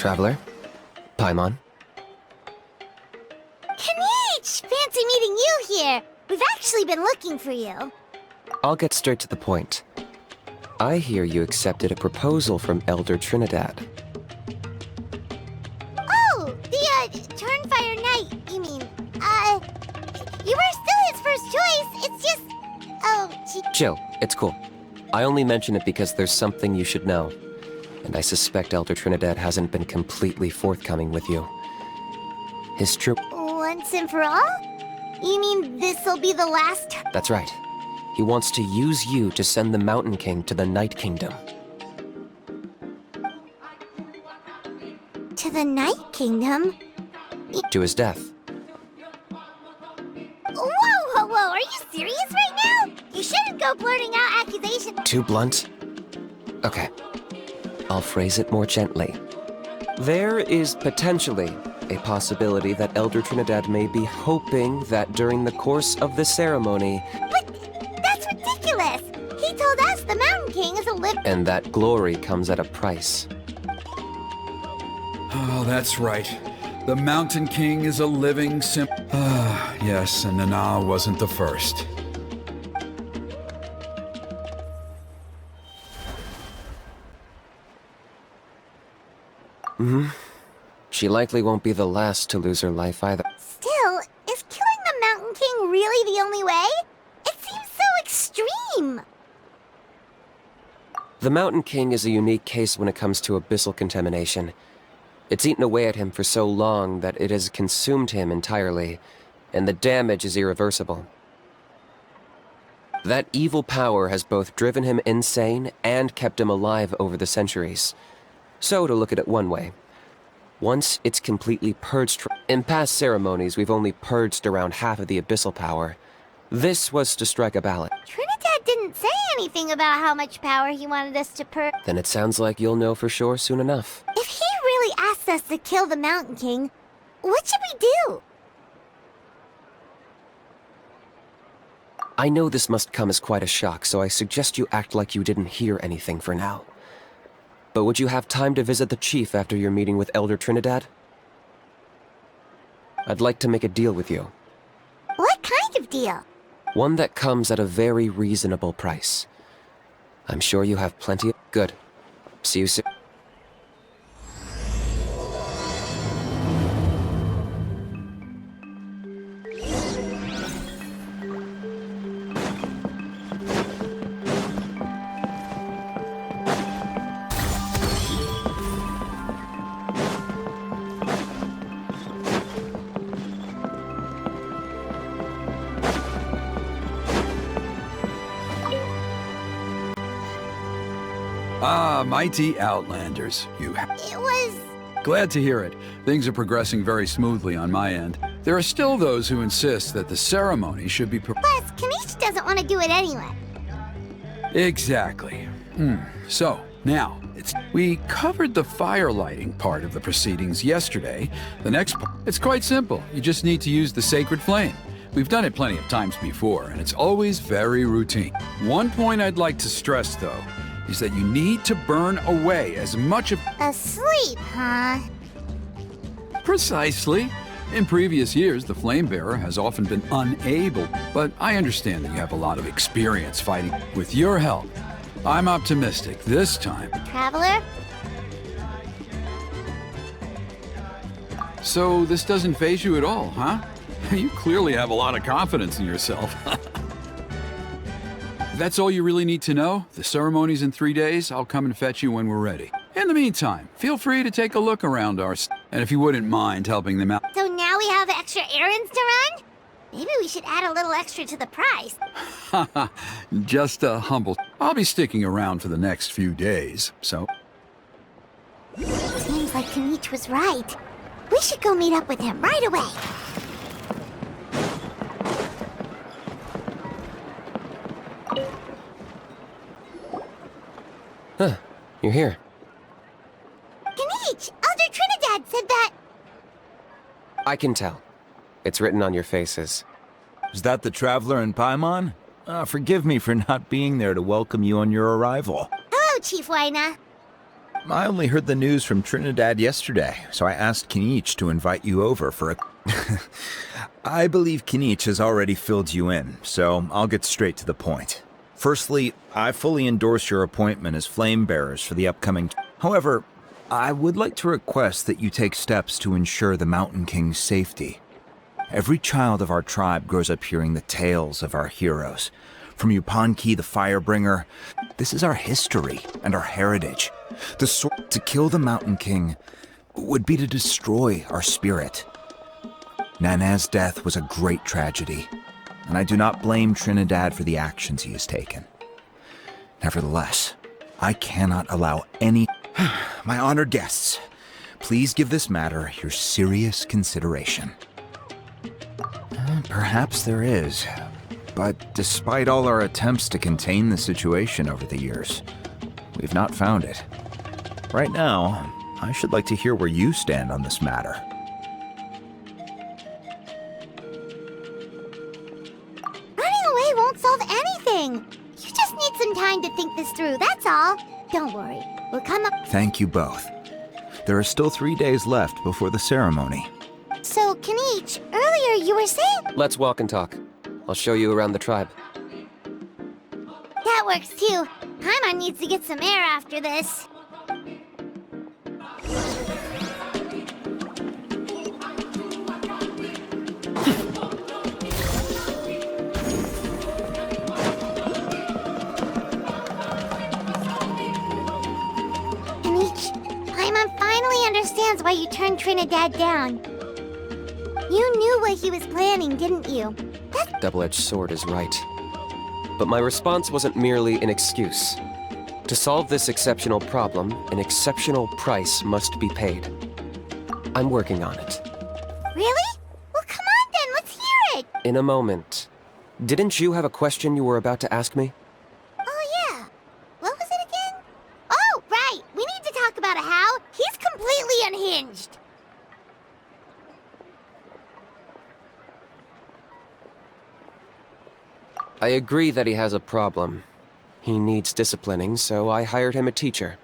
Traveler? Paimon? Kanich! Fancy meeting you here! We've actually been looking for you. I'll get straight to the point. I hear you accepted a proposal from Elder Trinidad. Oh, the, Turnfire Knight, you mean. You were still his first choice, it's just... Oh, Chill, it's cool. I only mention it because there's something you should know. And I suspect Elder Trinidad hasn't been completely forthcoming with you. His troop... Once and for all? You mean this'll be the last... That's right. He wants to use you to send the Mountain King to the Night Kingdom. To the Night Kingdom? To his death. Whoa, are you serious right now? You shouldn't go blurting out accusations. Too blunt? Okay. I'll phrase it more gently. There is potentially a possibility that Elder Trinidad may be hoping that during the course of the ceremony... But that's ridiculous! He told us the Mountain King is a and that glory comes at a price. Oh, that's right. The Mountain King is a living yes, and Nana wasn't the first. She likely won't be the last to lose her life either. Still, is killing the Mountain King really the only way? It seems so extreme! The Mountain King is a unique case when it comes to abyssal contamination. It's eaten away at him for so long that it has consumed him entirely, and the damage is irreversible. That evil power has both driven him insane and kept him alive over the centuries. So, to look at it one way, once it's completely purged in past ceremonies, we've only purged around half of the abyssal power. This was to strike a balance. Trinidad didn't say anything about how much power he wanted us to purge. Then it sounds like you'll know for sure soon enough. If he really asked us to kill the Mountain King, what should we do? I know this must come as quite a shock, so I suggest you act like you didn't hear anything for now. But would you have time to visit the chief after your meeting with Elder Trinidad? I'd like to make a deal with you. What kind of deal? One that comes at a very reasonable price. I'm sure you have plenty of... Good. See you soon. Ah, mighty Outlanders. It was... Glad to hear it. Things are progressing very smoothly on my end. There are still those who insist that the ceremony should be Plus, Kanich doesn't want to do it anyway. Exactly. So, now, we covered the fire lighting part of the proceedings yesterday. The next part, it's quite simple. You just need to use the sacred flame. We've done it plenty of times before, and it's always very routine. One point I'd like to stress, though, is that you need to burn away as much of... Asleep, huh? Precisely. In previous years, the flame bearer has often been unable, but I understand that you have a lot of experience fighting. With your help, I'm optimistic this time. Traveler? So this doesn't faze you at all, huh? You clearly have a lot of confidence in yourself. That's all you really need to know. The ceremony's in 3 days. I'll come and fetch you when we're ready. In the meantime, feel free to take a look around and if you wouldn't mind helping them out. So now we have extra errands to run? Maybe we should add a little extra to the price. Just a humble... I'll be sticking around for the next few days, so... Seems like Kanich was right. We should go meet up with him right away. Huh, you're here. Kanich! Elder Trinidad said that... I can tell. It's written on your faces. Is that the Traveler and Paimon? Forgive me for not being there to welcome you on your arrival. Hello, Chief Waina. I only heard the news from Trinidad yesterday, so I asked Kinich to invite you over for a... I believe Kinich has already filled you in, so I'll get straight to the point. Firstly, I fully endorse your appointment as flame bearers for the upcoming... However, I would like to request that you take steps to ensure the Mountain King's safety. Every child of our tribe grows up hearing the tales of our heroes. From Yupanqui the Firebringer, this is our history and our heritage. The sword to kill the Mountain King would be to destroy our spirit. Nana's death was a great tragedy, and I do not blame Trinidad for the actions he has taken. Nevertheless, I cannot allow any... My honored guests, please give this matter your serious consideration. Perhaps there is, but despite all our attempts to contain the situation over the years, we've not found it. Right now, I should like to hear where you stand on this matter. Running away won't solve anything. You just need some time to think this through, that's all. Don't worry, we'll come up... Thank you both. There are still 3 days left before the ceremony. So, Kinich, earlier you were saying... Let's walk and talk. I'll show you around the tribe. That works too. Paimon needs to get some air after this. Kinich, Paimon finally understands why you turned Trinidad down. You knew what he was planning, didn't you? Double-edged sword is right. But my response wasn't merely an excuse. To solve this exceptional problem, an exceptional price must be paid. I'm working on it. Really? Well, come on then, let's hear it! In a moment. Didn't you have a question you were about to ask me? Oh, yeah. What was it again? Oh, right! We need to talk about how he's completely unhinged! I agree that he has a problem. He needs disciplining, so I hired him a teacher.